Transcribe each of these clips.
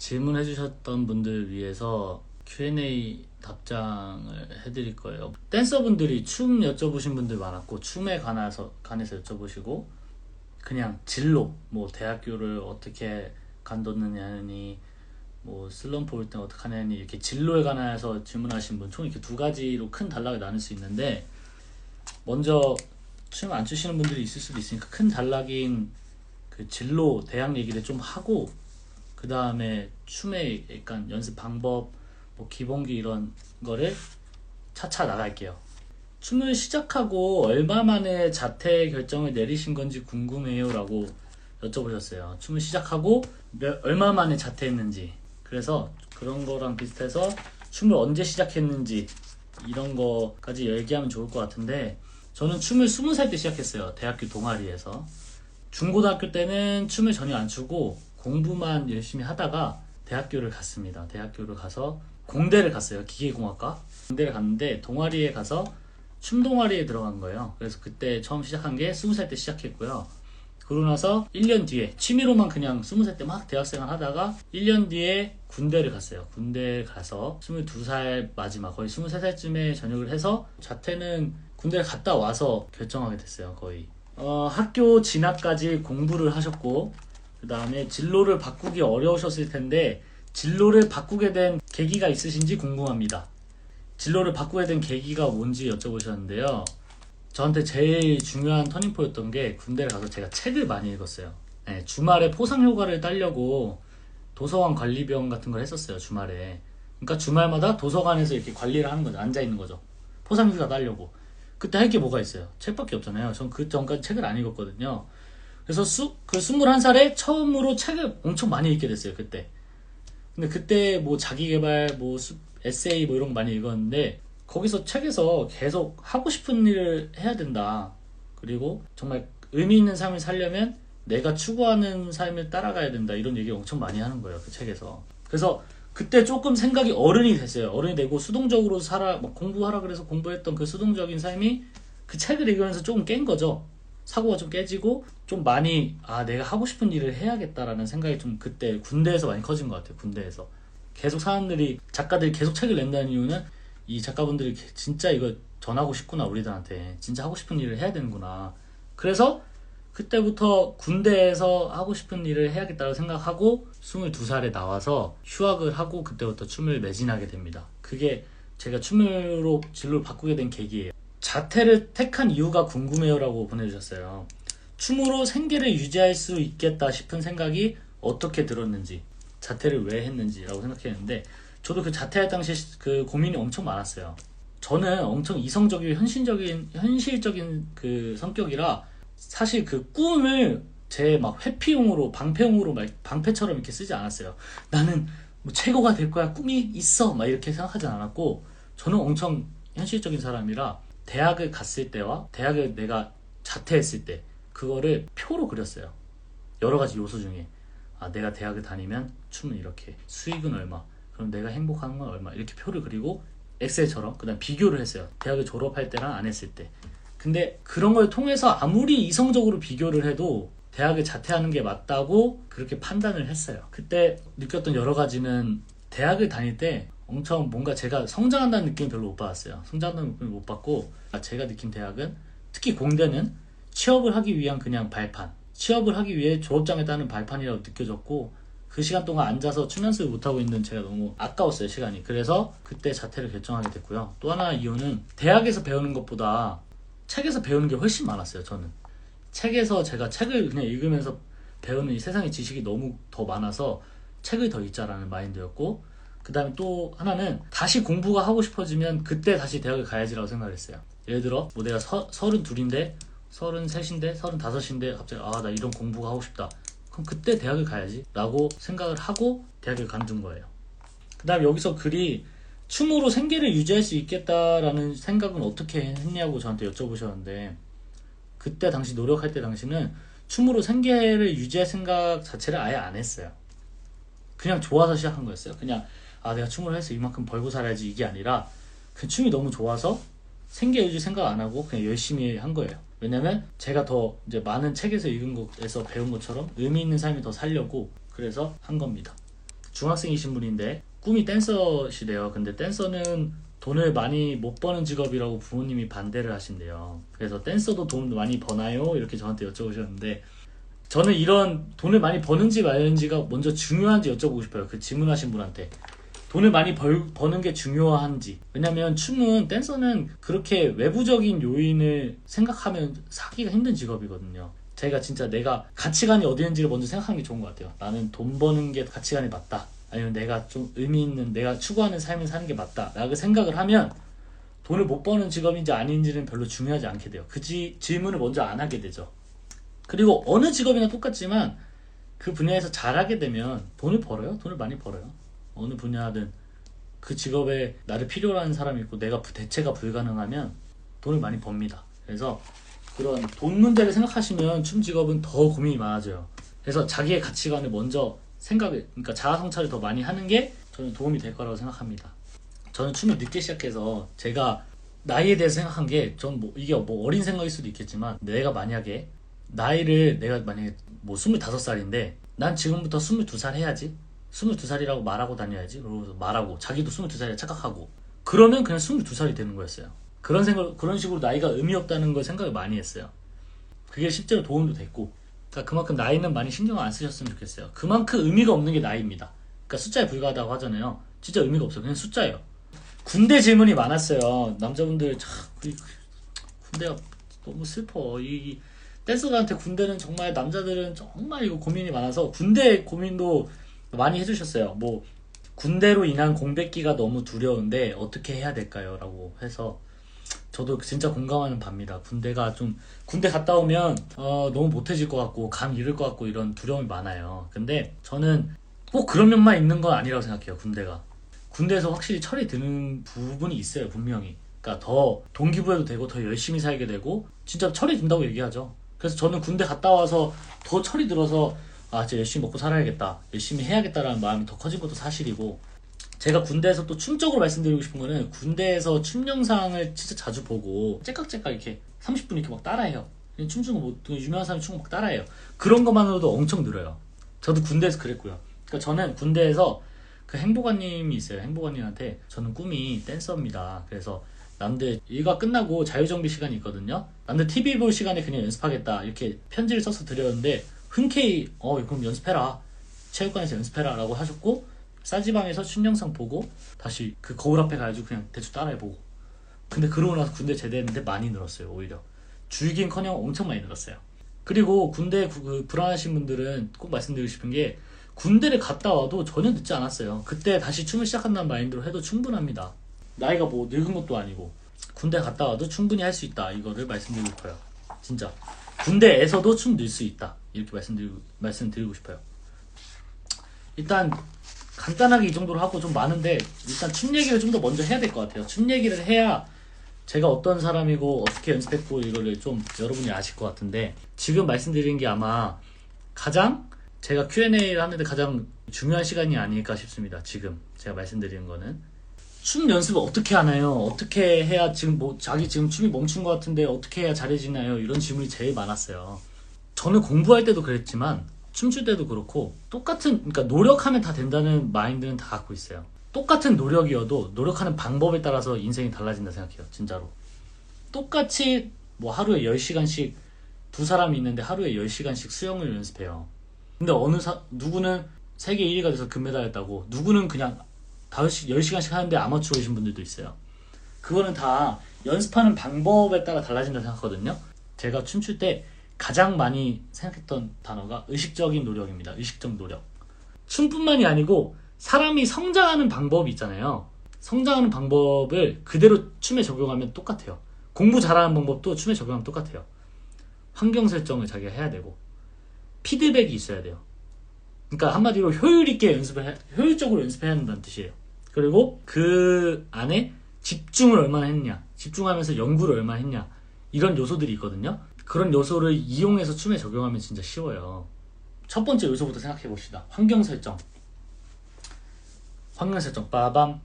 질문해 주셨던 분들 위해서 Q&A 답장을 해드릴 거예요. 댄서분들이 춤 여쭤보신 분들 많았고, 춤에 관해서 여쭤보시고, 그냥 진로, 뭐 대학교를 어떻게 간뒀느냐니, 뭐 슬럼프 올 때 어떻게 하냐니, 이렇게 진로에 관해서 질문하신 분 총 이렇게 두 가지로 큰 단락을 나눌 수 있는데, 먼저 춤 안 추시는 분들이 있을 수도 있으니까 큰 단락인 그 진로 대학 얘기를 좀 하고, 그 다음에 춤의 약간 연습 방법, 뭐 기본기 이런 거를 차차 나갈게요. 춤을 시작하고 얼마 만에 자퇴 결정을 내리신 건지 궁금해요 라고 여쭤보셨어요. 춤을 시작하고 얼마 만에 자퇴했는지, 그래서 그런 거랑 비슷해서 춤을 언제 시작했는지 이런 거까지 얘기하면 좋을 것 같은데, 저는 춤을 20살 때 시작했어요. 대학교 동아리에서. 중고등학교 때는 춤을 전혀 안 추고 공부만 열심히 하다가 대학교를 갔습니다. 대학교를 가서 공대를 갔어요. 기계공학과. 공대를 갔는데 동아리에 가서 춤 동아리에 들어간 거예요. 그래서 그때 처음 시작한 게 20살 때 시작했고요. 그러고 나서 1년 뒤에 취미로만 그냥 20살 때 막 대학생활 하다가 1년 뒤에 군대를 갔어요. 군대에 가서 22살 마지막 거의 23살쯤에 전역을 해서 자퇴는 군대를 갔다 와서 결정하게 됐어요. 거의 학교 진학까지 공부를 하셨고, 그 다음에 진로를 바꾸기 어려우셨을 텐데 진로를 바꾸게 된 계기가 있으신지 궁금합니다. 진로를 바꾸게 된 계기가 뭔지 여쭤보셨는데요. 저한테 제일 중요한 터닝포였던 게 군대를 가서 제가 책을 많이 읽었어요. 네, 주말에 포상휴가를 따려고 도서관 관리병 같은 걸 했었어요. 주말에. 그러니까 주말마다 도서관에서 이렇게 관리를 하는 거죠. 앉아있는 거죠. 포상휴가 따려고. 그때 할 게 뭐가 있어요? 책밖에 없잖아요. 전 그 전까지 책을 안 읽었거든요. 그래서 그 21살에 처음으로 책을 엄청 많이 읽게 됐어요. 그때. 근데 그때 뭐 자기계발, 뭐 에세이 뭐 이런 거 많이 읽었는데, 거기서 책에서 계속 하고 싶은 일을 해야 된다. 그리고 정말 의미 있는 삶을 살려면 내가 추구하는 삶을 따라가야 된다. 이런 얘기를 엄청 많이 하는 거예요. 그 책에서. 그래서 그때 조금 생각이 어른이 됐어요. 어른이 되고 수동적으로 막 공부하라 그래서 공부했던 그 수동적인 삶이 그 책을 읽으면서 조금 깬 거죠. 사고가 좀 깨지고 좀 많이 내가 하고 싶은 일을 해야겠다라는 생각이 좀 그때 군대에서 많이 커진 것 같아요. 군대에서 계속 작가들이 계속 책을 낸다는 이유는 이 작가분들이 진짜 이거 전하고 싶구나, 우리들한테 진짜 하고 싶은 일을 해야 되는구나. 그래서 그때부터 군대에서 하고 싶은 일을 해야겠다고 생각하고 22살에 나와서 휴학을 하고 그때부터 춤을 매진하게 됩니다. 그게 제가 춤으로 진로를 바꾸게 된 계기예요. 자퇴를 택한 이유가 궁금해요 라고 보내주셨어요. 춤으로 생계를 유지할 수 있겠다 싶은 생각이 어떻게 들었는지, 자퇴를 왜 했는지 라고 생각했는데, 저도 그 자퇴할 당시 그 고민이 엄청 많았어요. 저는 엄청 이성적이고 현실적인 그 성격이라 사실 그 꿈을 제 막 회피용으로, 방패용으로 막 방패처럼 이렇게 쓰지 않았어요. 나는 뭐 최고가 될 거야, 꿈이 있어 막 이렇게 생각하지 않았고, 저는 엄청 현실적인 사람이라 대학을 갔을 때와 대학을 내가 자퇴했을 때 그거를 표로 그렸어요. 여러 가지 요소 중에 내가 대학을 다니면 춤은 이렇게, 수익은 얼마, 그럼 내가 행복한 건 얼마, 이렇게 표를 그리고 엑셀처럼 그다음 비교를 했어요. 대학을 졸업할 때랑 안 했을 때. 근데 그런 걸 통해서 아무리 이성적으로 비교를 해도 대학을 자퇴하는 게 맞다고 그렇게 판단을 했어요. 그때 느꼈던 여러 가지는, 대학을 다닐 때 엄청 뭔가 제가 성장한다는 느낌이 별로 못 받았어요. 성장한다는 느낌을 못 받고, 제가 느낀 대학은, 특히 공대는 취업을 하기 위한 그냥 발판, 취업을 하기 위해 졸업장에 따는 발판이라고 느껴졌고, 그 시간 동안 앉아서 춤 연습을 못하고 있는 제가 너무 아까웠어요, 시간이. 그래서 그때 자퇴를 결정하게 됐고요. 또 하나 이유는 대학에서 배우는 것보다 책에서 배우는 게 훨씬 많았어요. 저는 책에서 제가 책을 그냥 읽으면서 배우는 이 세상의 지식이 너무 더 많아서 책을 더 읽자라는 마인드였고, 그 다음에 또 하나는 다시 공부가 하고 싶어지면 그때 다시 대학을 가야지라고 생각을 했어요. 예를 들어 뭐 내가 32인데 33인데 35인데 갑자기 나 이런 공부가 하고 싶다, 그럼 그때 대학을 가야지 라고 생각을 하고 대학을 간둔 거예요. 그 다음에 여기서 글이 춤으로 생계를 유지할 수 있겠다라는 생각은 어떻게 했냐고 저한테 여쭤보셨는데, 그때 당시 노력할 때 당시는 춤으로 생계를 유지할 생각 자체를 아예 안 했어요. 그냥 좋아서 시작한 거였어요. 그냥 내가 춤을 해서 이만큼 벌고 살아야지, 이게 아니라 그 춤이 너무 좋아서 생계 유지 생각 안 하고 그냥 열심히 한 거예요. 왜냐면 제가 더 이제 많은 책에서 읽은 것에서 배운 것처럼 의미 있는 삶을 더 살려고, 그래서 한 겁니다. 중학생이신 분인데 꿈이 댄서시래요. 근데 댄서는 돈을 많이 못 버는 직업이라고 부모님이 반대를 하신대요. 그래서 댄서도 돈 많이 버나요? 이렇게 저한테 여쭤보셨는데 저는 이런 돈을 많이 버는지 말는지가 먼저 중요한지 여쭤보고 싶어요. 그 질문하신 분한테. 돈을 많이 버는 게 중요한지. 왜냐면 춤은, 댄서는 그렇게 외부적인 요인을 생각하면 사기가 힘든 직업이거든요. 제가 진짜 내가 가치관이 어디 있는지를 먼저 생각하는 게 좋은 것 같아요. 나는 돈 버는 게 가치관이 맞다. 아니면 내가 좀 의미 있는, 내가 추구하는 삶을 사는 게 맞다. 라고 생각을 하면 돈을 못 버는 직업인지 아닌지는 별로 중요하지 않게 돼요. 그 질문을 먼저 안 하게 되죠. 그리고 어느 직업이나 똑같지만 그 분야에서 잘하게 되면 돈을 벌어요. 돈을 많이 벌어요. 어느 분야든 그 직업에 나를 필요로 하는 사람이 있고 내가 대체가 불가능하면 돈을 많이 법니다. 그래서 그런 돈 문제를 생각하시면 춤 직업은 더 고민이 많아져요. 그래서 자기의 가치관을 먼저 그러니까 자아 성찰을 더 많이 하는 게 저는 도움이 될 거라고 생각합니다. 저는 춤을 늦게 시작해서 제가 나이에 대해서 생각한 게, 전 이게 어린 생각일 수도 있겠지만, 내가 만약에 내가 만약에 25살인데 난 지금부터 22살 해야지, 22살이라고 말하고 다녀야지, 그러고서 말하고 자기도 22살이라 착각하고, 그러면 그냥 22살이 되는 거였어요. 그런 식으로 나이가 의미 없다는 걸 생각을 많이 했어요. 그게 실제로 도움도 됐고, 그러니까 그만큼 나이는 많이 신경 안 쓰셨으면 좋겠어요. 그만큼 의미가 없는 게 나이입니다. 그러니까 숫자에 불과하다고 하잖아요. 진짜 의미가 없어요. 그냥 숫자예요. 군대 질문이 많았어요. 남자분들 군대가 너무 슬퍼. 이 댄서들한테 군대는 정말, 남자들은 정말 이거 고민이 많아서 군대 고민도 많이 해주셨어요. 군대로 인한 공백기가 너무 두려운데 어떻게 해야 될까요? 라고 해서 저도 진짜 공감하는 바입니다. 군대 갔다 오면 너무 못해질 것 같고 감 잃을 것 같고 이런 두려움이 많아요. 근데 저는 꼭 그런 면만 있는 건 아니라고 생각해요. 군대에서 확실히 철이 드는 부분이 있어요. 분명히. 그러니까 더 동기부여도 되고 더 열심히 살게 되고 진짜 철이 든다고 얘기하죠. 그래서 저는 군대 갔다 와서 더 철이 들어서 진짜 열심히 먹고 살아야겠다, 열심히 해야겠다라는 마음이 더 커진 것도 사실이고, 제가 군대에서 또 춤적으로 말씀드리고 싶은 거는, 군대에서 춤 영상을 진짜 자주 보고 째깍째깍 이렇게 30분 이렇게 막 따라해요. 춤추는 거 유명한 사람이 춤을 막 따라해요. 그런 것만으로도 엄청 늘어요. 저도 군대에서 그랬고요. 그러니까 저는 군대에서 그 행보관님이 있어요. 행보관님한테 저는 꿈이 댄서입니다. 그래서 남들 일과 끝나고 자유정비 시간이 있거든요. 남들 TV 볼 시간에 그냥 연습하겠다, 이렇게 편지를 써서 드렸는데 흔쾌히 그럼 연습해라, 체육관에서 연습해라 라고 하셨고, 싸지방에서 춤 영상 보고 다시 그 거울 앞에 가가지고 그냥 대충 따라해보고. 근데 그러고 나서 군대 제대했는데 많이 늘었어요. 오히려 줄긴커녕 엄청 많이 늘었어요. 그리고 군대 불안하신 분들은 꼭 말씀드리고 싶은 게, 군대를 갔다 와도 전혀 늦지 않았어요. 그때 다시 춤을 시작한다는 마인드로 해도 충분합니다. 나이가 늙은 것도 아니고 군대 갔다 와도 충분히 할 수 있다, 이거를 말씀드리고 싶어요. 진짜 군대에서도 춤 늘 수 있다, 이렇게 말씀드리고 싶어요. 일단 간단하게 이 정도로 하고, 좀 많은데 일단 춤 얘기를 좀 더 먼저 해야 될 것 같아요. 춤 얘기를 해야 제가 어떤 사람이고 어떻게 연습했고 이거를 좀 여러분이 아실 것 같은데, 지금 말씀드린 게 아마 제가 Q&A를 하는데 가장 중요한 시간이 아닐까 싶습니다. 지금 제가 말씀드리는 거는, 춤 연습을 어떻게 하나요? 어떻게 해야 자기 지금 춤이 멈춘 것 같은데 어떻게 해야 잘해지나요? 이런 질문이 제일 많았어요. 저는 공부할 때도 그랬지만 춤출 때도 그렇고, 그러니까 노력하면 다 된다는 마인드는 다 갖고 있어요. 똑같은 노력이어도 노력하는 방법에 따라서 인생이 달라진다 생각해요. 진짜로. 똑같이 하루에 10시간씩 두 사람이 있는데 하루에 10시간씩 수영을 연습해요. 근데 누구는 세계 1위가 돼서 금메달 했다고, 누구는 그냥 10시간씩 하는데 아마추어이신 분들도 있어요. 그거는 다 연습하는 방법에 따라 달라진다 생각하거든요. 제가 춤출 때 가장 많이 생각했던 단어가 의식적인 노력입니다. 의식적 노력. 춤뿐만이 아니고 사람이 성장하는 방법이 있잖아요. 성장하는 방법을 그대로 춤에 적용하면 똑같아요. 공부 잘하는 방법도 춤에 적용하면 똑같아요. 환경 설정을 자기가 해야 되고 피드백이 있어야 돼요. 그러니까 한마디로 효율적으로 연습해야 한다는 뜻이에요. 그리고 그 안에 집중을 얼마나 했냐, 집중하면서 연구를 얼마나 했냐, 이런 요소들이 있거든요. 그런 요소를 이용해서 춤에 적용하면 진짜 쉬워요. 첫 번째 요소부터 생각해 봅시다. 환경 설정. 빠밤.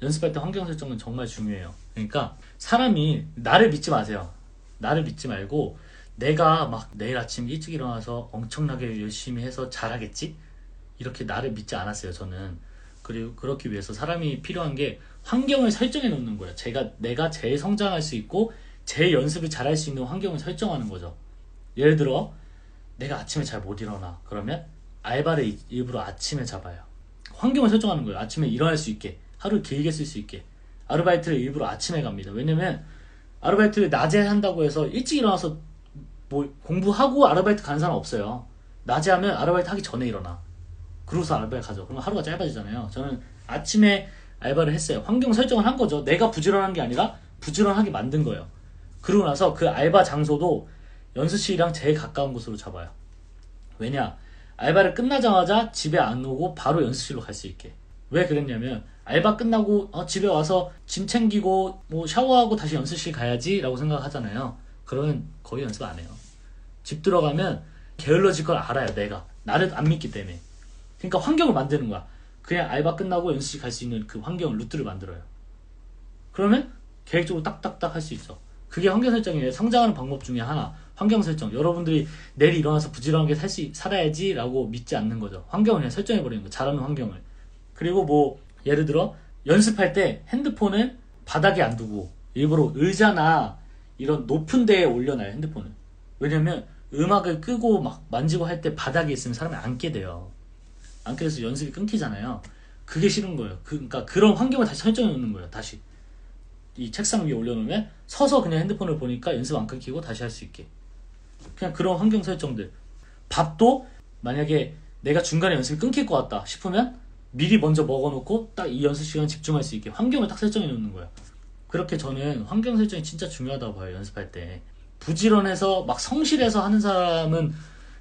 연습할 때 환경 설정은 정말 중요해요. 그러니까 사람이, 나를 믿지 마세요. 나를 믿지 말고 내가 막 내일 아침 일찍 일어나서 엄청나게 열심히 해서 잘하겠지? 이렇게 나를 믿지 않았어요, 저는. 그리고 그렇기 위해서 사람이 필요한 게 환경을 설정해 놓는 거예요. 내가 제일 성장할 수 있고 제일 연습을 잘할 수 있는 환경을 설정하는 거죠. 예를 들어 내가 아침에 잘 못 일어나. 그러면 알바를 일부러 아침에 잡아요. 환경을 설정하는 거예요. 아침에 일어날 수 있게, 하루를 길게 쓸 수 있게. 아르바이트를 일부러 아침에 갑니다. 왜냐면 아르바이트를 낮에 한다고 해서 일찍 일어나서 뭐 공부하고 아르바이트 가는 사람 없어요. 낮에 하면 아르바이트 하기 전에 일어나. 그러고서 알바를 가죠. 그럼 하루가 짧아지잖아요. 저는 아침에 알바를 했어요. 환경 설정을 한 거죠. 내가 부지런한 게 아니라 부지런하게 만든 거예요. 그러고 나서 그 알바 장소도 연습실이랑 제일 가까운 곳으로 잡아요. 왜냐? 알바를 끝나자마자 집에 안 오고 바로 연습실로 갈 수 있게. 왜 그랬냐면 알바 끝나고 집에 와서 짐 챙기고 뭐 샤워하고 다시 연습실 가야지 라고 생각하잖아요. 그러면 거의 연습 안 해요. 집 들어가면 게을러질 걸 알아요. 내가 나를 안 믿기 때문에. 그러니까 환경을 만드는 거야. 그냥 알바 끝나고 연습실 갈 수 있는 그 환경을 루트를 만들어요. 그러면 계획적으로 딱딱딱 할 수 있죠. 그게 환경 설정이에요. 성장하는 방법 중에 하나. 환경 설정. 여러분들이 내일 일어나서 부지런하게 살아야지 라고 믿지 않는 거죠. 환경을 그냥 설정해버리는 거. 잘하는 환경을. 그리고 뭐 예를 들어 연습할 때 핸드폰을 바닥에 안 두고 일부러 의자나 이런 높은 데에 올려놔요. 핸드폰을. 왜냐면 음악을 끄고 막 만지고 할 때 바닥에 있으면 사람이 앉게 돼요. 앉게 돼서 연습이 끊기잖아요. 그게 싫은 거예요. 그러니까 그런 환경을 다시 설정해 놓는 거예요. 다시 이 책상 위에 올려놓으면 서서 그냥 핸드폰을 보니까 연습 안 끊기고 다시 할 수 있게. 그냥 그런 환경 설정들. 밥도 만약에 내가 중간에 연습이 끊길 것 같다 싶으면 미리 먼저 먹어놓고 딱 이 연습 시간 집중할 수 있게 환경을 딱 설정해 놓는 거예요. 그렇게 저는 환경 설정이 진짜 중요하다고 봐요. 연습할 때 부지런해서 막 성실해서 하는 사람은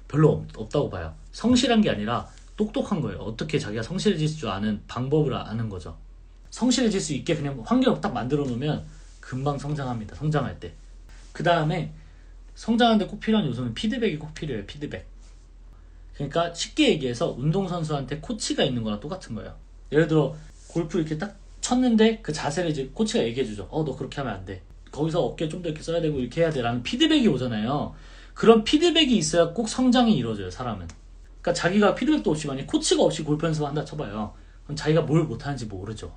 별로 없다고 봐요. 성실한 게 아니라 똑똑한 거예요. 어떻게 자기가 성실해질 줄 아는 방법을 아는 거죠. 성실해질 수 있게 그냥 환경을 딱 만들어 놓으면 금방 성장합니다. 성장할 때. 그 다음에 성장하는데 꼭 필요한 요소는 피드백이 꼭 필요해요. 피드백. 그러니까 쉽게 얘기해서 운동선수한테 코치가 있는 거랑 똑같은 거예요. 예를 들어 골프 이렇게 딱 쳤는데 그 자세를 이제 코치가 얘기해 주죠. 너 그렇게 하면 안 돼. 거기서 어깨 좀 더 이렇게 써야 되고 이렇게 해야 돼 라는 피드백이 오잖아요. 그런 피드백이 있어야 꼭 성장이 이루어져요. 사람은. 그러니까 자기가 피드백도 없이 만약 코치가 없이 골프 연습을 한다 쳐봐요. 그럼 자기가 뭘 못하는지 모르죠.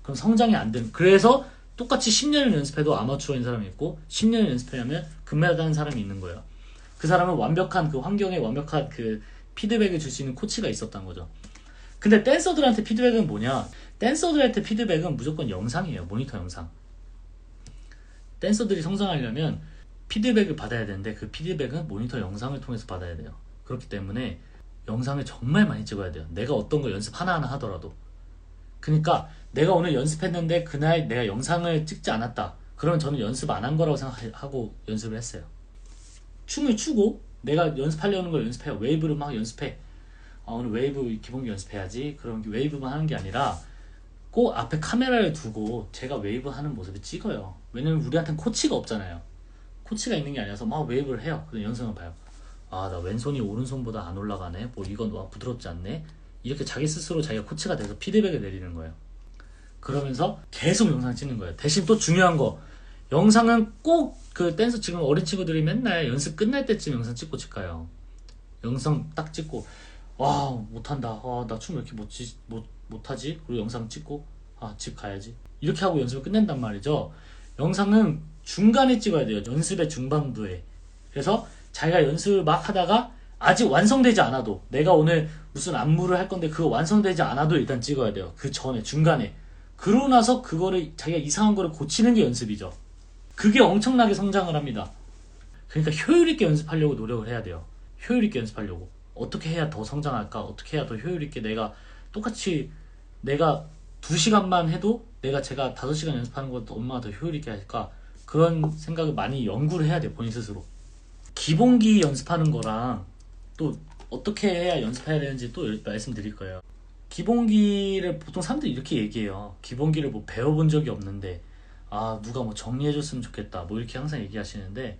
그럼 성장이 안 되는. 그래서 똑같이 10년을 연습해도 아마추어인 사람이 있고 10년을 연습하면 금메달 따는 사람이 있는 거예요. 그 사람은 완벽한 그 환경에 완벽한 그 피드백을 줄 수 있는 코치가 있었던 거죠. 근데 댄서들한테 피드백은 뭐냐? 댄서들한테 피드백은 무조건 영상이에요. 모니터 영상. 댄서들이 성장하려면 피드백을 받아야 되는데 그 피드백은 모니터 영상을 통해서 받아야 돼요. 그렇기 때문에 영상을 정말 많이 찍어야 돼요. 내가 어떤 거 연습 하나하나 하더라도. 그러니까 내가 오늘 연습했는데 그날 내가 영상을 찍지 않았다. 그러면 저는 연습 안 한 거라고 생각하고 연습을 했어요. 춤을 추고 내가 연습하려는 걸 연습해요. 웨이브를 막 연습해. 오늘 웨이브 기본기 연습해야지. 그럼 웨이브만 하는 게 아니라 꼭 앞에 카메라를 두고 제가 웨이브 하는 모습을 찍어요. 왜냐면 우리한테는 코치가 없잖아요. 코치가 있는 게 아니라서 막 웨이브를 해요. 그냥 영상을 봐요. 나 왼손이 오른손보다 안 올라가네. 뭐 이건 부드럽지 않네. 이렇게 자기 스스로 자기가 코치가 돼서 피드백을 내리는 거예요. 그러면서 계속 영상 찍는 거예요. 대신 또 중요한 거, 영상은 꼭 그 댄서 지금 어린 친구들이 맨날 연습 끝날 때쯤 영상 찍고 집 가요. 영상 딱 찍고 못한다. 나 춤 왜 이렇게 못하지? 그리고 영상 찍고 집 가야지. 이렇게 하고 연습을 끝낸단 말이죠. 영상은 중간에 찍어야 돼요. 연습의 중반부에. 그래서 자기가 연습을 막 하다가 아직 완성되지 않아도, 내가 오늘 무슨 안무를 할 건데 그거 완성되지 않아도 일단 찍어야 돼요. 그 전에, 중간에. 그러고 나서 그거를 자기가 이상한 거를 고치는 게 연습이죠. 그게 엄청나게 성장을 합니다. 그러니까 효율 있게 연습하려고 노력을 해야 돼요. 효율 있게 연습하려고. 어떻게 해야 더 성장할까? 어떻게 해야 더 효율 있게 내가 2시간만 해도 제가 5시간 연습하는 것도 얼마나 더 효율 있게 할까? 그런 생각을 많이 연구를 해야 돼요. 본인 스스로. 기본기 연습하는 거랑 또 어떻게 해야 연습해야 되는지 또 말씀드릴 거예요. 기본기를 보통 사람들이 이렇게 얘기해요. 기본기를 뭐 배워본 적이 없는데 누가 뭐 정리해줬으면 좋겠다 뭐 이렇게 항상 얘기하시는데,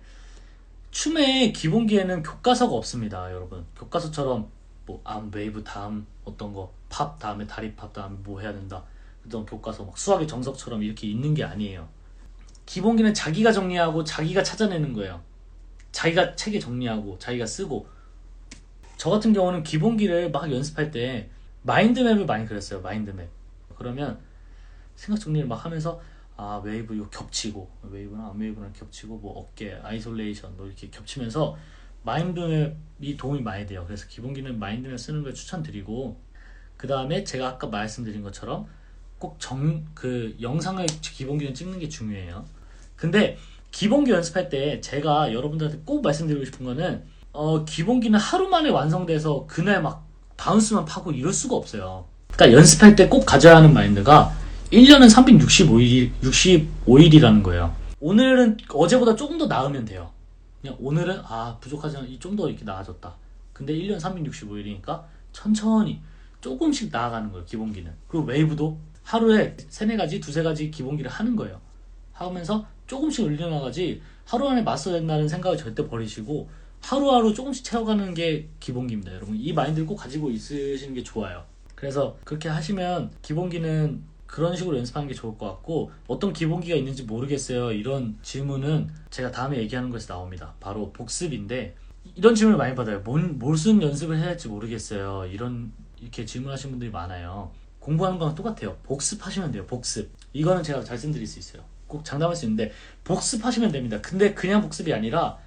춤의 기본기에는 교과서가 없습니다. 여러분, 교과서처럼 뭐 웨이브 다음 어떤 거, 팝 다음에 다리 팝 다음에 뭐 해야 된다, 그런 교과서 막 수학의 정석처럼 이렇게 있는 게 아니에요. 기본기는 자기가 정리하고 자기가 찾아내는 거예요. 자기가 책에 정리하고 자기가 쓰고. 저 같은 경우는 기본기를 막 연습할 때 마인드맵을 많이 그렸어요. 마인드맵. 그러면 생각 정리를 막 하면서 아 웨이브 이거 겹치고 웨이브랑 웨이브랑 겹치고 뭐 어깨 아이솔레이션 뭐 이렇게 겹치면서 마인드맵이 도움이 많이 돼요. 그래서 기본기는 마인드맵 쓰는 걸 추천드리고, 그 다음에 제가 아까 말씀드린 것처럼 꼭 그 영상을 기본기는 찍는 게 중요해요. 근데 기본기 연습할 때 제가 여러분들한테 꼭 말씀드리고 싶은 거는 기본기는 하루 만에 완성돼서 그날 막 바운스만 파고 이럴 수가 없어요. 그러니까 연습할 때 꼭 가져야 하는 마인드가 1년은 365일이라는 거예요. 오늘은 어제보다 조금 더 나으면 돼요. 그냥 오늘은 부족하지만 좀 더 이렇게 나아졌다. 근데 1년 365일이니까 천천히 조금씩 나아가는 거예요. 기본기는. 그리고 웨이브도 하루에 3-4가지, 2-3가지 기본기를 하는 거예요. 하면서 조금씩 올려나가지 하루 안에 마스터야 된다는 생각을 절대 버리시고 하루하루 조금씩 채워가는 게 기본기입니다. 여러분 이 마인드를 꼭 가지고 있으시는 게 좋아요. 그래서 그렇게 하시면 기본기는 그런 식으로 연습하는 게 좋을 것 같고, 어떤 기본기가 있는지 모르겠어요 이런 질문은 제가 다음에 얘기하는 것에서 나옵니다. 바로 복습인데, 이런 질문을 많이 받아요. 무슨 연습을 해야 할지 모르겠어요. 이렇게 질문하시는 분들이 많아요. 공부하는 거랑 똑같아요. 복습하시면 돼요. 복습. 이거는 제가 말씀드릴 수 있어요. 꼭 장담할 수 있는데 복습하시면 됩니다. 근데 그냥 복습이 아니라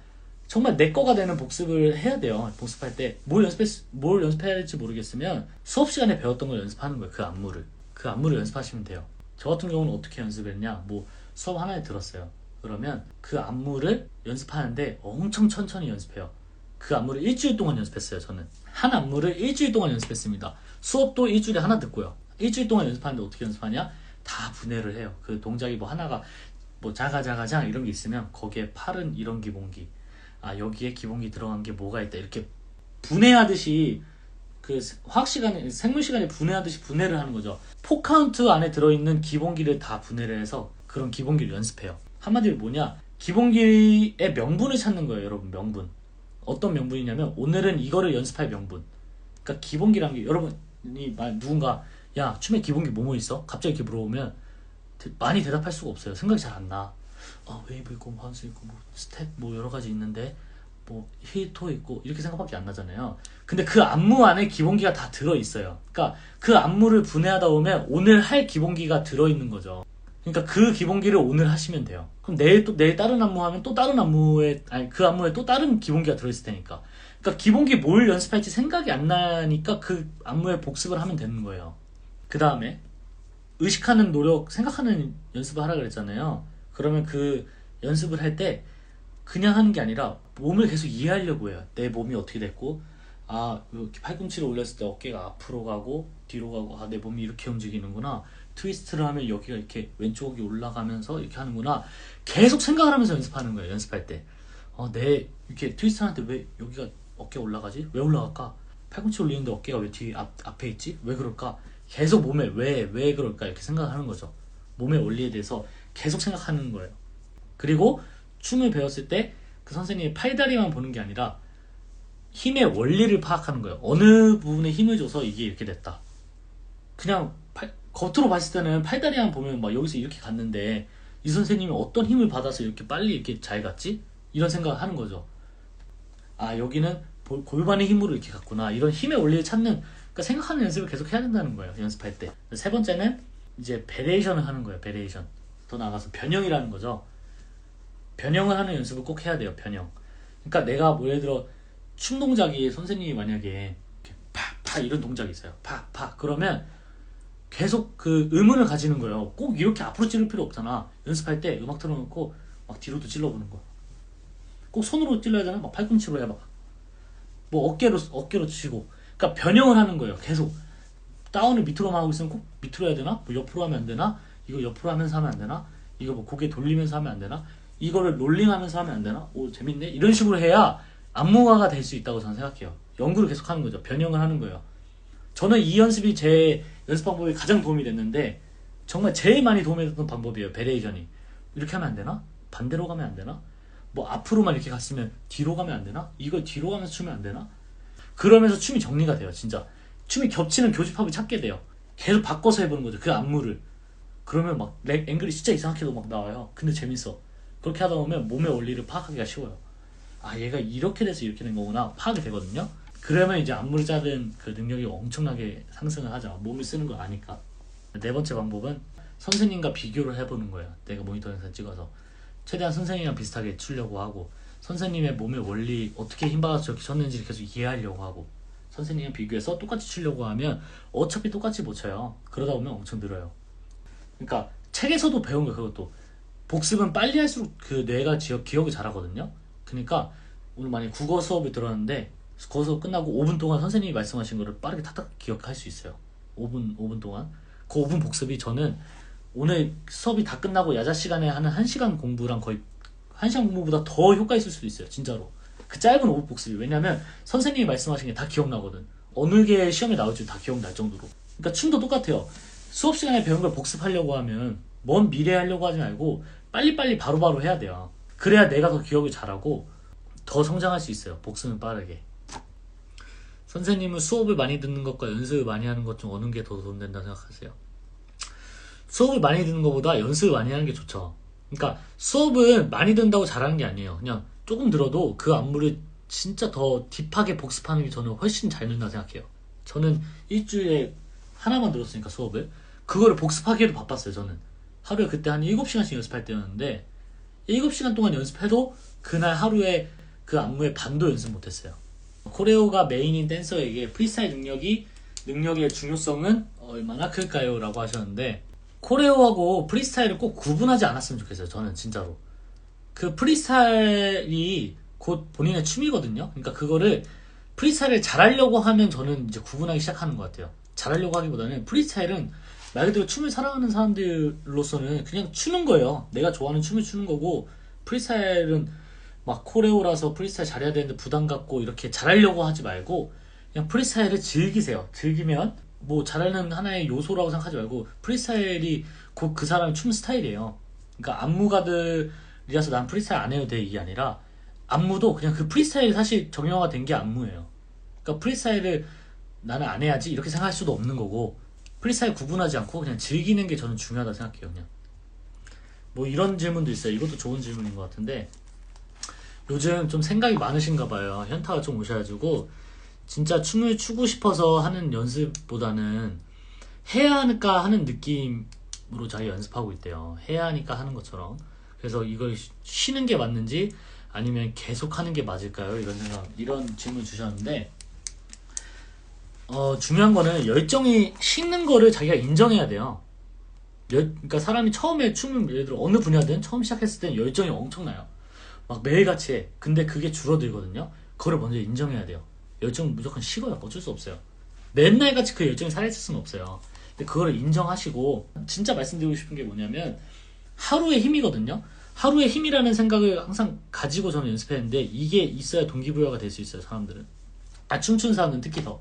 정말 내 거가 되는 복습을 해야 돼요. 복습할 때 뭘 연습해야 할지 모르겠으면 수업 시간에 배웠던 걸 연습하는 거예요. 그 안무를 연습하시면 돼요. 저 같은 경우는 어떻게 연습했냐, 수업 하나에 들었어요. 그러면 그 안무를 연습하는데 엄청 천천히 연습해요. 그 안무를 일주일 동안 연습했어요. 저는 한 안무를 일주일 동안 연습했습니다. 수업도 일주일에 하나 듣고요. 일주일 동안 연습하는데 어떻게 연습하냐, 다 분해를 해요. 그 동작이 하나가 자가자가장 이런 게 있으면 거기에 팔은 이런 기본기, 여기에 기본기 들어간 게 뭐가 있다, 이렇게 분해하듯이 그 생물 시간에 분해하듯이 분해를 하는 거죠. 4카운트 안에 들어있는 기본기를 다 분해를 해서 그런 기본기를 연습해요. 한마디로 뭐냐, 기본기의 명분을 찾는 거예요. 여러분 명분. 어떤 명분이냐면 오늘은 이거를 연습할 명분. 그러니까 기본기란 게, 여러분이 누군가 야 춤에 기본기 뭐뭐 있어? 갑자기 이렇게 물어보면 많이 대답할 수가 없어요. 생각이 잘 안 나. 웨이브 있고 바운스 있고 스텝 여러 가지 있는데 힐토 있고 이렇게 생각밖에 안 나잖아요. 근데 그 안무 안에 기본기가 다 들어있어요. 그러니까 그 안무를 분해하다 보면 오늘 할 기본기가 들어있는 거죠. 그러니까 그 기본기를 오늘 하시면 돼요. 그럼 내일 다른 안무 하면 또 다른 그 안무에 또 다른 기본기가 들어있을 테니까. 그러니까 기본기 뭘 연습할지 생각이 안 나니까 그 안무에 복습을 하면 되는 거예요. 그 다음에 의식하는 노력, 생각하는 연습을 하라 그랬잖아요. 그러면 그 연습을 할 때 그냥 하는 게 아니라 몸을 계속 이해하려고 해요. 내 몸이 어떻게 됐고, 이렇게 팔꿈치를 올렸을 때 어깨가 앞으로 가고 뒤로 가고, 내 몸이 이렇게 움직이는구나. 트위스트를 하면 여기가 이렇게 왼쪽이 올라가면서 이렇게 하는구나. 계속 생각을 하면서 연습하는 거예요. 연습할 때 이렇게 트위스트 할 때 왜 여기가 어깨 올라가지? 왜 올라갈까? 팔꿈치 올리는데 어깨가 왜 앞에 있지? 왜 그럴까? 계속 몸에 왜 그럴까? 이렇게 생각하는 거죠. 몸의 원리에 대해서 계속 생각하는 거예요. 그리고 춤을 배웠을 때 그 선생님이 팔다리만 보는 게 아니라 힘의 원리를 파악하는 거예요. 어느 부분에 힘을 줘서 이게 이렇게 됐다. 그냥 겉으로 봤을 때는 팔다리만 보면 여기서 이렇게 갔는데 이 선생님이 어떤 힘을 받아서 이렇게 빨리 이렇게 잘 갔지? 이런 생각을 하는 거죠. 여기는 골반의 힘으로 이렇게 갔구나. 이런 힘의 원리를 찾는, 그러니까 생각하는 연습을 계속 해야 된다는 거예요. 연습할 때. 세 번째는 이제 베리에이션을 하는 거예요. 베리에이션. 더 나아가서 변형이라는 거죠. 변형을 하는 연습을 꼭 해야 돼요. 변형. 그러니까 내가 예를 들어 춤 동작이, 선생님이 만약에 이렇게 파 이런 동작이 있어요. 파 그러면 계속 그 의문을 가지는 거예요. 꼭 이렇게 앞으로 찌를 필요 없잖아. 연습할 때 음악 틀어놓고 막 뒤로도 찔러보는 거야. 꼭 손으로 찔러야 되나? 팔꿈치로 해봐. 어깨로 치고. 그러니까 변형을 하는 거예요. 계속 다운을 밑으로만 하고 있으면 꼭 밑으로 해야 되나? 옆으로 하면 안 되나? 이거 옆으로 하면서 하면 안 되나? 이거 고개 돌리면서 하면 안 되나? 이거를 롤링하면서 하면 안 되나? 재밌네? 이런 식으로 해야 안무가가 될 수 있다고 저는 생각해요. 연구를 계속 하는 거죠. 변형을 하는 거예요. 저는 이 연습이 제 연습 방법이 가장 도움이 됐는데, 정말 제일 많이 도움이 됐던 방법이에요. 베리에이션이. 이렇게 하면 안 되나? 반대로 가면 안 되나? 앞으로만 이렇게 갔으면 뒤로 가면 안 되나? 이걸 뒤로 가면서 추면 안 되나? 그러면서 춤이 정리가 돼요. 진짜 춤이 겹치는 교집합을 찾게 돼요. 계속 바꿔서 해보는 거죠. 그 안무를. 그러면 앵글이 진짜 이상하게도 나와요. 근데 재밌어. 그렇게 하다 보면 몸의 원리를 파악하기가 쉬워요. 얘가 이렇게 돼서 이렇게 된 거구나 파악이 되거든요. 그러면 이제 안무를 짜는 그 능력이 엄청나게 상승을 하죠. 몸을 쓰는 걸 아니까. 네 번째 방법은 선생님과 비교를 해보는 거예요. 내가 모니터 영상 찍어서 최대한 선생님이랑 비슷하게 추려고 하고, 선생님의 몸의 원리 어떻게 힘받아서 저렇게 쳤는지 계속 이해하려고 하고, 선생님이랑 비교해서 똑같이 추려고 하면 어차피 똑같이 못 쳐요. 그러다 보면 엄청 늘어요. 그러니까 책에서도 배운 거, 그것도 복습은 빨리 할수록 그 뇌가 기억이 잘하거든요. 그러니까 오늘 만약에 국어 수업을 들었는데 국어 수업 끝나고 5분 동안 선생님이 말씀하신 거를 빠르게 탁탁 기억할 수 있어요. 5분 동안. 그 5분 복습이 저는 오늘 수업이 다 끝나고 야자 시간에 하는 1시간 공부랑 거의 1시간 공부보다 더 효과 있을 수도 있어요. 진짜로. 그 짧은 5분 복습이. 왜냐면 선생님이 말씀하신 게 다 기억나거든. 어느 게 시험에 나올지 다 기억날 정도로. 그러니까 춤도 똑같아요. 수업 시간에 배운 걸 복습하려고 하면 먼 미래에 하려고 하지 말고 빨리빨리 바로바로 해야 돼요. 그래야 내가 더 기억을 잘하고 더 성장할 수 있어요. 복습은 빠르게. 선생님은 수업을 많이 듣는 것과 연습을 많이 하는 것 중 어느 게 더 도움된다고 생각하세요? 수업을 많이 듣는 것보다 연습을 많이 하는 게 좋죠. 그러니까 수업은 많이 듣는다고 잘하는 게 아니에요. 그냥 조금 들어도 그 안무를 진짜 더 딥하게 복습하는 게 저는 훨씬 잘 는다고 생각해요. 저는 일주일에 하나만 들었으니까 수업을 그거를 복습하기에도 바빴어요. 저는 하루에 그때 한 7시간씩 연습할 때였는데 7시간 동안 연습해도 그날 하루에 그 안무의 반도 연습 못했어요. 코레오가 메인인 댄서에게 프리스타일 능력의 중요성은 얼마나 클까요? 라고 하셨는데, 코레오하고 프리스타일을 꼭 구분하지 않았으면 좋겠어요. 저는 진짜로. 그 프리스타일이 곧 본인의 춤이거든요. 그러니까 그거를 프리스타일을 잘하려고 하면 저는 이제 구분하기 시작하는 것 같아요. 잘하려고 하기보다는 프리스타일은 말 그대로 춤을 사랑하는 사람들로서는 그냥 추는 거예요. 내가 좋아하는 춤을 추는 거고, 프리스타일은 막 코레오라서 프리스타일 잘해야 되는데 부담 갖고 이렇게 잘하려고 하지 말고 그냥 프리스타일을 즐기세요. 즐기면 뭐 잘하는 하나의 요소라고 생각하지 말고 프리스타일이 곧 그 사람의 춤 스타일이에요. 그러니까 안무가들이라서 난 프리스타일 안 해도 돼 이게 아니라 안무도 그냥 그 프리스타일이 사실 정형화된 게 안무예요. 그러니까 프리스타일을 나는 안 해야지 이렇게 생각할 수도 없는 거고, 프리스타일 구분하지 않고 그냥 즐기는 게 저는 중요하다 생각해요. 그냥 뭐 이런 질문도 있어요. 이것도 좋은 질문인 것 같은데, 요즘 좀 생각이 많으신가 봐요. 현타가 좀 오셔가지고 진짜 춤을 추고 싶어서 하는 연습보다는 해야 하니까 하는 느낌으로 자기 연습하고 있대요. 해야 하니까 하는 것처럼. 그래서 이걸 쉬는 게 맞는지 아니면 계속 하는 게 맞을까요? 이런 질문 주셨는데, 중요한 거는 열정이 식는 거를 자기가 인정해야 돼요. 그러니까 사람이 처음에 춤을 예를 들어 어느 분야든 처음 시작했을 땐 열정이 엄청나요. 막 매일같이 해. 근데 그게 줄어들거든요. 그거를 먼저 인정해야 돼요. 열정은 무조건 식어요. 어쩔 수 없어요. 맨날 같이 그 열정이 살아있을 수는 없어요. 근데 그거를 인정하시고, 진짜 말씀드리고 싶은 게 뭐냐면 하루의 힘이거든요. 하루의 힘이라는 생각을 항상 가지고 저는 연습했는데, 이게 있어야 동기부여가 될 수 있어요. 사람들은. 춤추는 사람들은 특히 더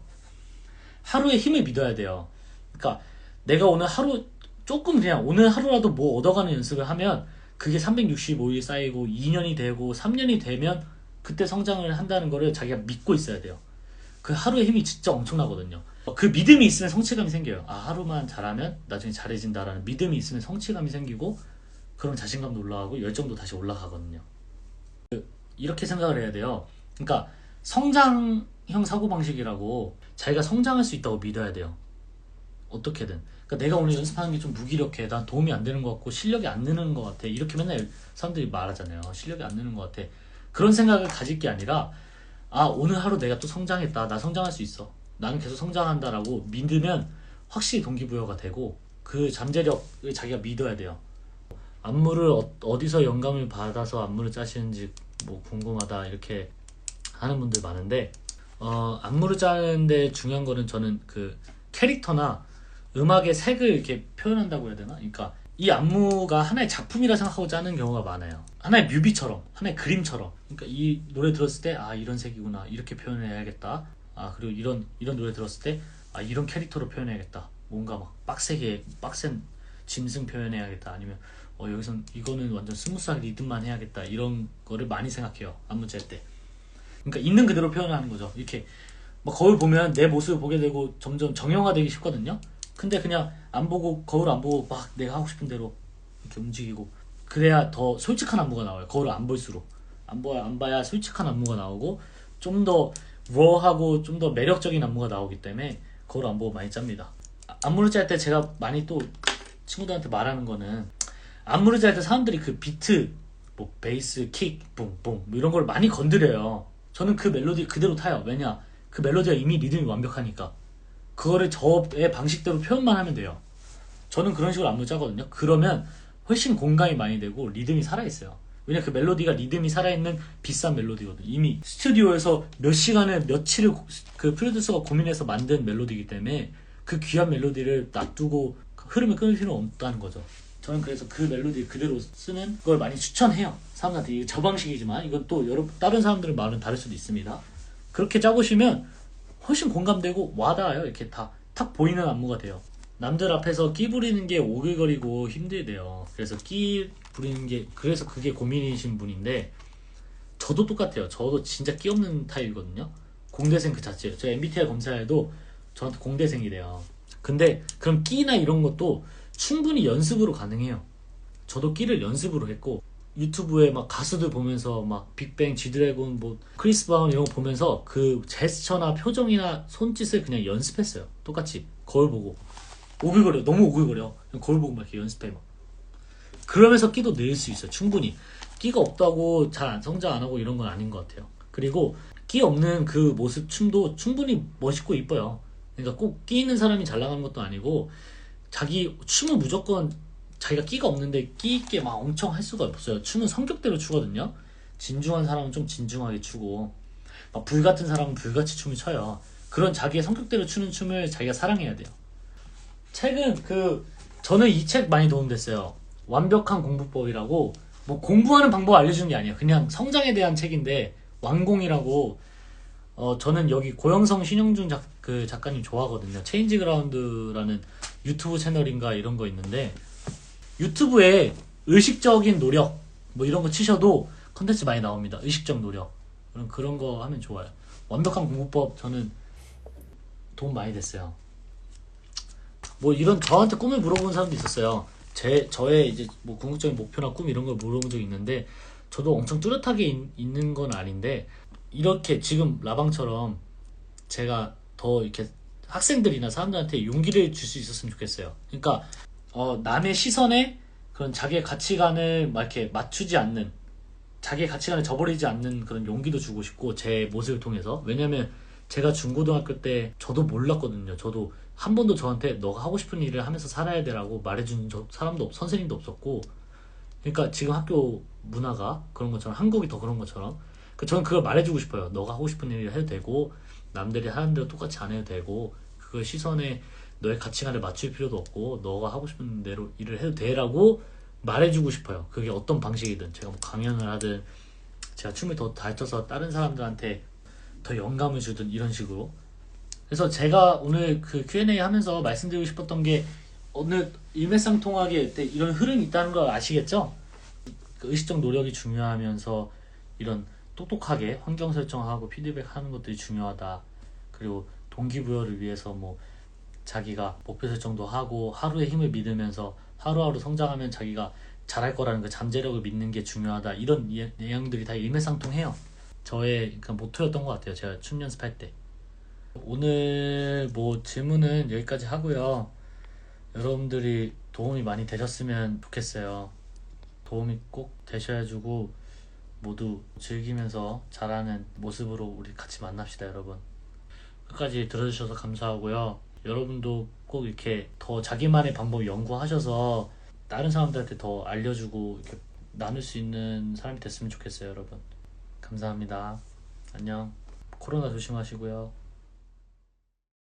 하루의 힘을 믿어야 돼요. 그러니까 내가 오늘 하루 조금 그냥 오늘 하루라도 뭐 얻어가는 연습을 하면 그게 365일 쌓이고 2년이 되고 3년이 되면 그때 성장을 한다는 거를 자기가 믿고 있어야 돼요. 그 하루의 힘이 진짜 엄청나거든요. 그 믿음이 있으면 성취감이 생겨요. 아, 하루만 잘하면 나중에 잘해진다라는 믿음이 있으면 성취감이 생기고, 그럼 자신감도 올라가고 열정도 다시 올라가거든요. 이렇게 생각을 해야 돼요. 그러니까 성장형 사고방식이라고, 자기가 성장할 수 있다고 믿어야 돼요. 어떻게든. 그러니까 내가 오늘 연습하는 게 좀 무기력해, 난 도움이 안 되는 것 같고 실력이 안 느는 것 같아, 이렇게 맨날 사람들이 말하잖아요. 실력이 안 느는 것 같아. 그런 생각을 가질 게 아니라, 아, 오늘 하루 내가 또 성장했다, 나 성장할 수 있어, 나는 계속 성장한다라고 믿으면 확실히 동기부여가 되고, 그 잠재력을 자기가 믿어야 돼요. 안무를 어디서 영감을 받아서 안무를 짜시는지 뭐 궁금하다 이렇게 하는 분들 많은데, 안무를 짜는데 중요한 거는 저는 그 캐릭터나 음악의 색을 이렇게 표현한다고 해야 되나? 그러니까 이 안무가 하나의 작품이라 생각하고 짜는 경우가 많아요. 하나의 뮤비처럼, 하나의 그림처럼. 그러니까 이 노래 들었을 때, 아, 이런 색이구나, 이렇게 표현해야겠다. 아, 그리고 이런 노래 들었을 때, 아, 이런 캐릭터로 표현해야겠다. 뭔가 막 빡센 짐승 표현해야겠다. 아니면 여기선 이거는 완전 스무스하게 리듬만 해야겠다. 이런 거를 많이 생각해요, 안무 짤 때. 그러니까 있는 그대로 표현하는 거죠. 이렇게 막 거울 보면 내 모습을 보게 되고 점점 정형화되기 쉽거든요. 근데 그냥 거울 안 보고 막 내가 하고 싶은 대로 이렇게 움직이고, 그래야 더 솔직한 안무가 나와요. 거울을 안 볼수록 안 봐야 솔직한 안무가 나오고, 좀 더 러하고 좀 더 매력적인 안무가 나오기 때문에 그걸 안무를 많이 짭니다. 안무를 짤 때 제가 많이 또 친구들한테 말하는 거는, 안무를 짤 때 사람들이 그 비트, 뭐 베이스, 킥, 뿡뿡 뭐 이런 걸 많이 건드려요. 저는 그 멜로디 그대로 타요. 왜냐? 그 멜로디가 이미 리듬이 완벽하니까 그거를 저의 방식대로 표현만 하면 돼요. 저는 그런 식으로 안무 짜거든요. 그러면 훨씬 공감이 많이 되고 리듬이 살아있어요. 왜냐, 그 멜로디가 리듬이 살아있는 비싼 멜로디거든. 이미 스튜디오에서 몇 시간을 며칠을 그 프로듀서가 고민해서 만든 멜로디이기 때문에 그 귀한 멜로디를 놔두고 흐름을 끊을 필요는 없다는 거죠. 저는 그래서 그 멜로디 그대로 쓰는 걸 많이 추천해요. 사람들한테. 이게 저 방식이지만 이건 또 여러 다른 사람들의 말은 다를 수도 있습니다. 그렇게 짜보시면 훨씬 공감되고 와닿아요. 이렇게 다 탁 보이는 안무가 돼요. 남들 앞에서 끼 부리는 게 오글거리고 힘들대요. 그래서 끼 부리는 게, 그래서 그게 고민이신 분인데, 저도 똑같아요. 저도 진짜 끼 없는 타입이거든요. 공대생 그 자체예요. 저 MBTI 검사에도 저한테 공대생이래요. 근데 그럼 끼나 이런 것도 충분히 연습으로 가능해요. 저도 끼를 연습으로 했고, 유튜브에 막 가수들 보면서 막 빅뱅, 지드래곤, 뭐 크리스 브라운 이런 거 보면서 그 제스처나 표정이나 손짓을 그냥 연습했어요. 똑같이 거울 보고. 오글거려, 너무 오글거려. 그냥 거울 보고 막 이렇게 연습해 막. 그러면서 끼도 늘 수 있어요. 충분히. 끼가 없다고 잘 성장 안 하고 이런 건 아닌 것 같아요. 그리고 끼 없는 그 모습 춤도 충분히 멋있고 이뻐요. 그러니까 꼭 끼 있는 사람이 잘 나가는 것도 아니고, 자기 춤은 무조건 자기가 끼가 없는데 끼 있게 막 엄청 할 수가 없어요. 춤은 성격대로 추거든요. 진중한 사람은 좀 진중하게 추고, 막 불같은 사람은 불같이 춤을 춰요. 그런 자기의 성격대로 추는 춤을 자기가 사랑해야 돼요. 책은 저는 이 책 많이 도움됐어요. 완벽한 공부법이라고. 뭐 공부하는 방법 알려주는 게 아니에요. 그냥 성장에 대한 책인데, 완공이라고. 저는 여기 고영성 신영준 그 작가님 좋아하거든요. 체인지 그라운드라는 유튜브 채널인가 이런 거 있는데, 유튜브에 의식적인 노력 뭐 이런 거 치셔도 컨텐츠 많이 나옵니다. 의식적 노력 그런 거 하면 좋아요. 완벽한 공부법 저는 도움 많이 됐어요. 뭐 이런 저한테 꿈을 물어보는 사람도 있었어요. 저의 이제 뭐 궁극적인 목표나 꿈 이런 걸 물어본 적이 있는데, 저도 엄청 뚜렷하게 있는 건 아닌데, 이렇게 지금 라방처럼 제가 더 이렇게 학생들이나 사람들한테 용기를 줄 수 있었으면 좋겠어요. 그러니까 남의 시선에 그런 자기의 가치관을 막 이렇게 맞추지 않는, 자기의 가치관을 저버리지 않는 그런 용기도 주고 싶고, 제 모습을 통해서. 왜냐면 제가 중고등학교 때 저도 몰랐거든요. 저도 한 번도 저한테 너가 하고 싶은 일을 하면서 살아야 되라고 말해준 사람도 선생님도 없었고. 그러니까 지금 학교 문화가 그런 것처럼, 한국이 더 그런 것처럼, 저는 그걸 말해주고 싶어요. 너가 하고 싶은 일을 해도 되고, 남들이 하는 대로 똑같이 안 해도 되고, 그걸 시선에 너의 가치관을 맞출 필요도 없고, 너가 하고 싶은 대로 일을 해도 돼라고 말해주고 싶어요. 그게 어떤 방식이든, 제가 뭐 강연을 하든, 제가 춤을 더 가르쳐서 다른 사람들한테 더 영감을 주든 이런 식으로. 그래서 제가 오늘 그 Q&A 하면서 말씀드리고 싶었던 게, 오늘 일맥상통하게 이런 흐름이 있다는 걸 아시겠죠? 그 의식적 노력이 중요하면서 이런 똑똑하게 환경 설정하고 피드백하는 것들이 중요하다. 그리고 동기부여를 위해서 뭐 자기가 목표 설정도 하고, 하루의 힘을 믿으면서 하루하루 성장하면 자기가 잘할 거라는 그 잠재력을 믿는 게 중요하다. 이런 내용들이 다 일맥상통해요. 저의 그 모토였던 것 같아요. 제가 춤 연습할 때. 오늘 뭐 질문은 여기까지 하고요. 여러분들이 도움이 많이 되셨으면 좋겠어요. 도움이 꼭 되셔야지고 모두 즐기면서 잘하는 모습으로 우리 같이 만납시다, 여러분. 끝까지 들어주셔서 감사하고요. 여러분도 꼭 이렇게 더 자기만의 방법 연구하셔서 다른 사람들한테 더 알려주고 이렇게 나눌 수 있는 사람이 됐으면 좋겠어요, 여러분. 감사합니다. 안녕. 코로나 조심하시고요.